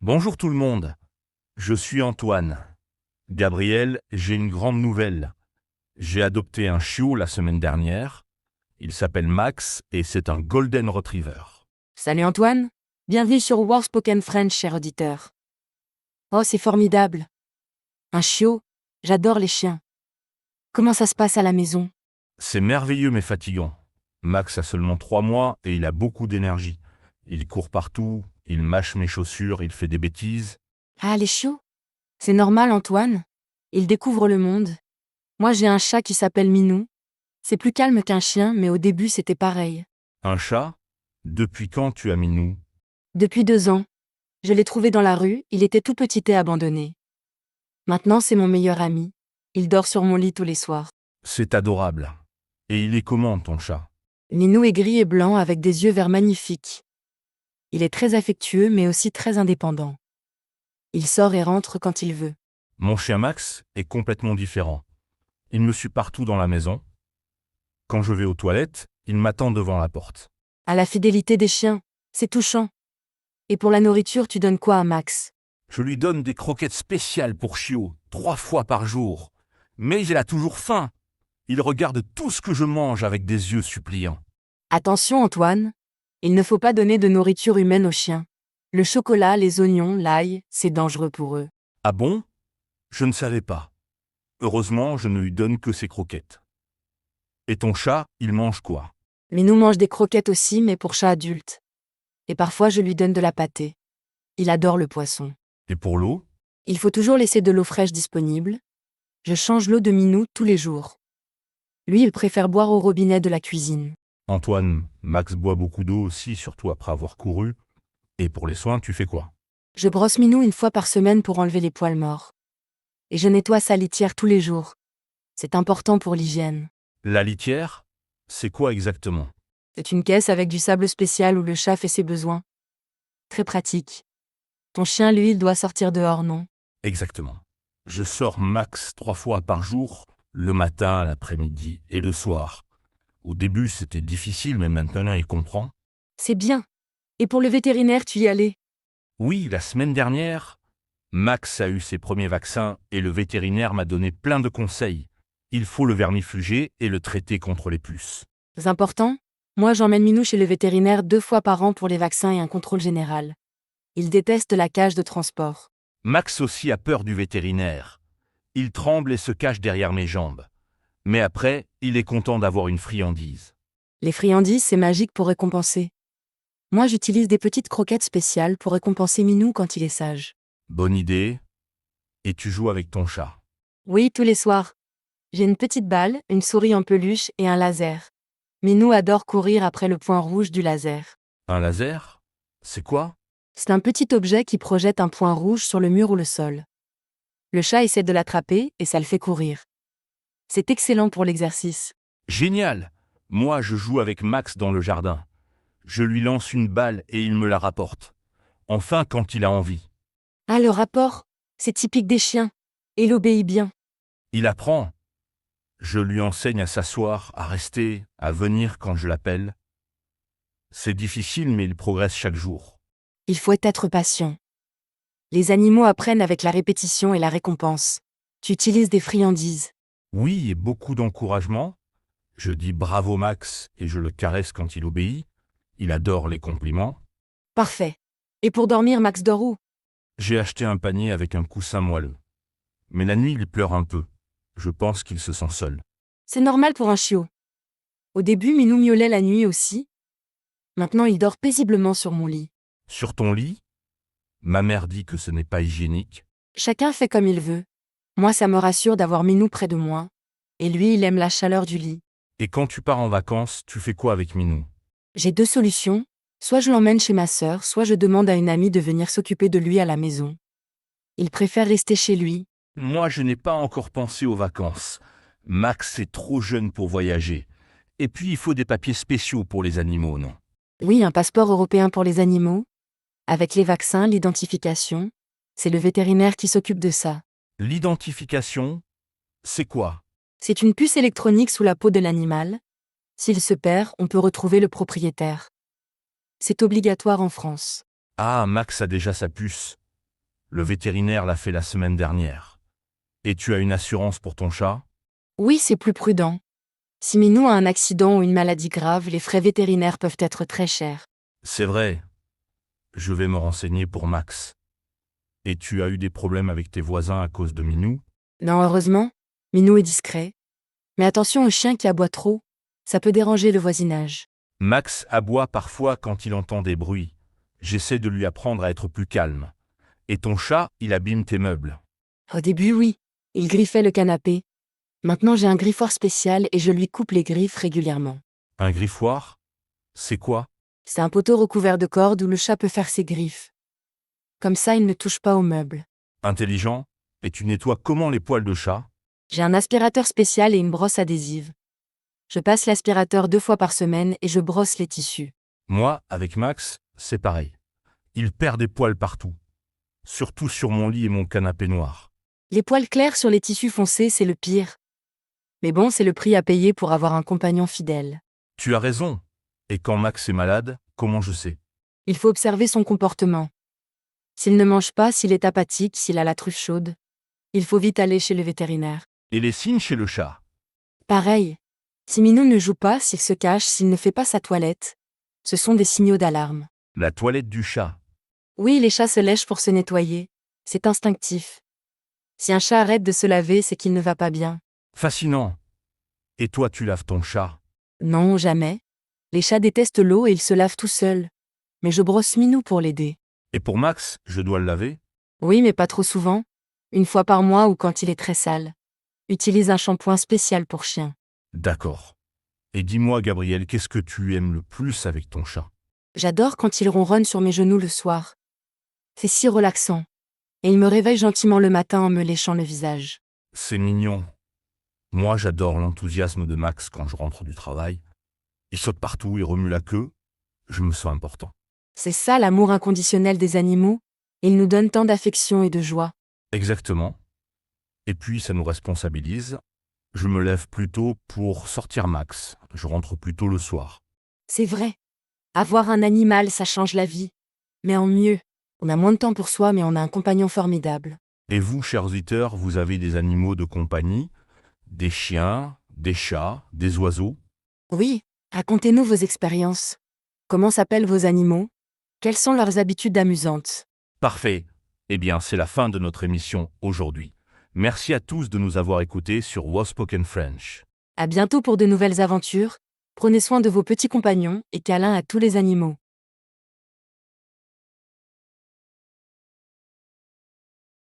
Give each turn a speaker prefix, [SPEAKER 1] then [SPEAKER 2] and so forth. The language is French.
[SPEAKER 1] Bonjour tout le monde, je suis Antoine. Gabriel, j'ai une grande nouvelle. J'ai adopté un chiot la semaine dernière. Il s'appelle Max et c'est un Golden Retriever.
[SPEAKER 2] Salut Antoine, bienvenue sur War Spoken French, cher auditeur. Oh, c'est formidable. Un chiot, j'adore les chiens. Comment ça se passe à la maison?
[SPEAKER 1] C'est merveilleux mais fatigant. Max a seulement 3 mois et il a beaucoup d'énergie. Il court partout, il mâche mes chaussures, il fait des bêtises.
[SPEAKER 2] Ah, les chiots? C'est normal, Antoine. Ils découvrent le monde. Moi, j'ai un chat qui s'appelle Minou. C'est plus calme qu'un chien, mais au début, c'était pareil.
[SPEAKER 1] Un chat? Depuis quand tu as Minou?
[SPEAKER 2] Depuis 2 ans, je l'ai trouvé dans la rue, il était tout petit et abandonné. Maintenant, c'est mon meilleur ami. Il dort sur mon lit tous les soirs.
[SPEAKER 1] C'est adorable. Et il est comment ton chat?
[SPEAKER 2] Minou est gris et blanc avec des yeux verts magnifiques. Il est très affectueux, mais aussi très indépendant. Il sort et rentre quand il veut.
[SPEAKER 1] Mon chien Max est complètement différent. Il me suit partout dans la maison. Quand je vais aux toilettes, il m'attend devant la porte.
[SPEAKER 2] À la fidélité des chiens, c'est touchant. Et pour la nourriture, tu donnes quoi à Max?
[SPEAKER 1] Je lui donne des croquettes spéciales pour chiots, 3 fois par jour. Mais il a toujours faim. Il regarde tout ce que je mange avec des yeux suppliants.
[SPEAKER 2] Attention Antoine, il ne faut pas donner de nourriture humaine aux chiens. Le chocolat, les oignons, l'ail, c'est dangereux pour eux.
[SPEAKER 1] Ah bon? Je ne savais pas. Heureusement, je ne lui donne que ses croquettes. Et ton chat, il mange quoi?
[SPEAKER 2] Minou mange des croquettes aussi, mais pour chat adulte. Et parfois, je lui donne de la pâtée. Il adore le poisson.
[SPEAKER 1] Et pour l'eau?
[SPEAKER 2] Il faut toujours laisser de l'eau fraîche disponible. Je change l'eau de Minou tous les jours. Lui, il préfère boire au robinet de la cuisine.
[SPEAKER 1] Antoine, Max boit beaucoup d'eau aussi, surtout après avoir couru. Et pour les soins, tu fais quoi?
[SPEAKER 2] Je brosse Minou une fois par semaine pour enlever les poils morts. Et je nettoie sa litière tous les jours. C'est important pour l'hygiène.
[SPEAKER 1] La litière? C'est quoi exactement?
[SPEAKER 2] C'est une caisse avec du sable spécial où le chat fait ses besoins. Très pratique. Ton chien, lui, il doit sortir dehors, non?
[SPEAKER 1] Exactement. Je sors max 3 fois par jour, le matin, l'après-midi et le soir. Au début, c'était difficile, mais maintenant, il comprend.
[SPEAKER 2] C'est bien. Et pour le vétérinaire, tu y allais?
[SPEAKER 1] Oui, la semaine dernière, Max a eu ses premiers vaccins et le vétérinaire m'a donné plein de conseils. Il faut le vermifuger et le traiter contre les puces.
[SPEAKER 2] C'est important? Moi, j'emmène Minou chez le vétérinaire 2 fois par an pour les vaccins et un contrôle général. Il déteste la cage de transport.
[SPEAKER 1] Max aussi a peur du vétérinaire. Il tremble et se cache derrière mes jambes. Mais après, il est content d'avoir une friandise.
[SPEAKER 2] Les friandises, c'est magique pour récompenser. Moi, j'utilise des petites croquettes spéciales pour récompenser Minou quand il est sage.
[SPEAKER 1] Bonne idée. Et tu joues avec ton chat.
[SPEAKER 2] Oui, tous les soirs. J'ai une petite balle, une souris en peluche et un laser. Minou adore courir après le point rouge du laser.
[SPEAKER 1] Un laser? C'est quoi?
[SPEAKER 2] C'est un petit objet qui projette un point rouge sur le mur ou le sol. Le chat essaie de l'attraper et ça le fait courir. C'est excellent pour l'exercice.
[SPEAKER 1] Génial! Moi, je joue avec Max dans le jardin. Je lui lance une balle et il me la rapporte. Enfin, quand il a envie.
[SPEAKER 2] Ah, le rapport, c'est typique des chiens. Et il obéit bien.
[SPEAKER 1] Il apprend. Je lui enseigne à s'asseoir, à rester, à venir quand je l'appelle. C'est difficile, mais il progresse chaque jour.
[SPEAKER 2] Il faut être patient. Les animaux apprennent avec la répétition et la récompense. Tu utilises des friandises.
[SPEAKER 1] Oui, et beaucoup d'encouragement. Je dis bravo Max et je le caresse quand il obéit. Il adore les compliments.
[SPEAKER 2] Parfait. Et pour dormir, Max dort où?
[SPEAKER 1] J'ai acheté un panier avec un coussin moelleux. Mais la nuit, il pleure un peu. Je pense qu'il se sent seul.
[SPEAKER 2] C'est normal pour un chiot. Au début, Minou miaulait la nuit aussi. Maintenant, il dort paisiblement sur mon lit.
[SPEAKER 1] Sur ton lit? Ma mère dit que ce n'est pas hygiénique.
[SPEAKER 2] Chacun fait comme il veut. Moi, ça me rassure d'avoir Minou près de moi. Et lui, il aime la chaleur du lit.
[SPEAKER 1] Et quand tu pars en vacances, tu fais quoi avec Minou?
[SPEAKER 2] J'ai 2 solutions. Soit je l'emmène chez ma sœur, soit je demande à une amie de venir s'occuper de lui à la maison. Il préfère rester chez lui.
[SPEAKER 1] Moi, je n'ai pas encore pensé aux vacances. Max est trop jeune pour voyager. Et puis, il faut des papiers spéciaux pour les animaux, non?
[SPEAKER 2] Oui, un passeport européen pour les animaux. Avec les vaccins, l'identification. C'est le vétérinaire qui s'occupe de ça.
[SPEAKER 1] L'identification, c'est quoi?
[SPEAKER 2] C'est une puce électronique sous la peau de l'animal. S'il se perd, on peut retrouver le propriétaire. C'est obligatoire en France.
[SPEAKER 1] Ah, Max a déjà sa puce. Le vétérinaire l'a fait la semaine dernière. Et tu as une assurance pour ton chat?
[SPEAKER 2] Oui, c'est plus prudent. Si Minou a un accident ou une maladie grave, les frais vétérinaires peuvent être très chers.
[SPEAKER 1] C'est vrai. Je vais me renseigner pour Max. Et tu as eu des problèmes avec tes voisins à cause de Minou?
[SPEAKER 2] Non, heureusement, Minou est discret. Mais attention au chien qui aboie trop, ça peut déranger le voisinage.
[SPEAKER 1] Max aboie parfois quand il entend des bruits. J'essaie de lui apprendre à être plus calme. Et ton chat, il abîme tes meubles.
[SPEAKER 2] Au début, oui, il griffait le canapé. Maintenant, j'ai un griffoir spécial et je lui coupe les griffes régulièrement.
[SPEAKER 1] Un griffoir? C'est quoi?
[SPEAKER 2] C'est un poteau recouvert de cordes où le chat peut faire ses griffes. Comme ça, il ne touche pas aux meubles.
[SPEAKER 1] Intelligent? Et tu nettoies comment les poils de chat?
[SPEAKER 2] J'ai un aspirateur spécial et une brosse adhésive. Je passe l'aspirateur 2 fois par semaine et je brosse les tissus.
[SPEAKER 1] Moi, avec Max, c'est pareil. Il perd des poils partout. Surtout sur mon lit et mon canapé noir.
[SPEAKER 2] Les poils clairs sur les tissus foncés, c'est le pire. Mais bon, c'est le prix à payer pour avoir un compagnon fidèle.
[SPEAKER 1] Tu as raison. Et quand Max est malade, comment je sais?
[SPEAKER 2] Il faut observer son comportement. S'il ne mange pas, s'il est apathique, s'il a la truffe chaude, il faut vite aller chez le vétérinaire.
[SPEAKER 1] Et les signes chez le chat?
[SPEAKER 2] Pareil. Si Minou ne joue pas, s'il se cache, s'il ne fait pas sa toilette, ce sont des signaux d'alarme.
[SPEAKER 1] La toilette du chat.
[SPEAKER 2] Oui, les chats se lèchent pour se nettoyer. C'est instinctif. Si un chat arrête de se laver, c'est qu'il ne va pas bien.
[SPEAKER 1] Fascinant. Et toi, tu laves ton chat?
[SPEAKER 2] Non, jamais. Les chats détestent l'eau et ils se lavent tout seuls. Mais je brosse Minou pour l'aider.
[SPEAKER 1] Et pour Max, je dois le laver?
[SPEAKER 2] Oui, mais pas trop souvent. Une fois par mois ou quand il est très sale. Utilise un shampoing spécial pour chien.
[SPEAKER 1] D'accord. Et dis-moi, Gabriel, qu'est-ce que tu aimes le plus avec ton chat?
[SPEAKER 2] J'adore quand il ronronne sur mes genoux le soir. C'est si relaxant. Et il me réveille gentiment le matin en me léchant le visage.
[SPEAKER 1] C'est mignon. Moi, j'adore l'enthousiasme de Max quand je rentre du travail. Il saute partout, il remue la queue. Je me sens important.
[SPEAKER 2] C'est ça l'amour inconditionnel des animaux. Ils nous donnent tant d'affection et de joie.
[SPEAKER 1] Exactement. Et puis, ça nous responsabilise. Je me lève plus tôt pour sortir Max. Je rentre plus tôt le soir.
[SPEAKER 2] C'est vrai. Avoir un animal, ça change la vie. Mais en mieux. On a moins de temps pour soi, mais on a un compagnon formidable.
[SPEAKER 1] Et vous, chers auditeurs, vous avez des animaux de compagnie? Des chiens, des chats, des oiseaux?
[SPEAKER 2] Oui, racontez-nous vos expériences. Comment s'appellent vos animaux? Quelles sont leurs habitudes amusantes?
[SPEAKER 1] Parfait. Eh bien, c'est la fin de notre émission aujourd'hui. Merci à tous de nous avoir écoutés sur Was Spoken French.
[SPEAKER 2] À bientôt pour de nouvelles aventures. Prenez soin de vos petits compagnons et câlins à tous les animaux.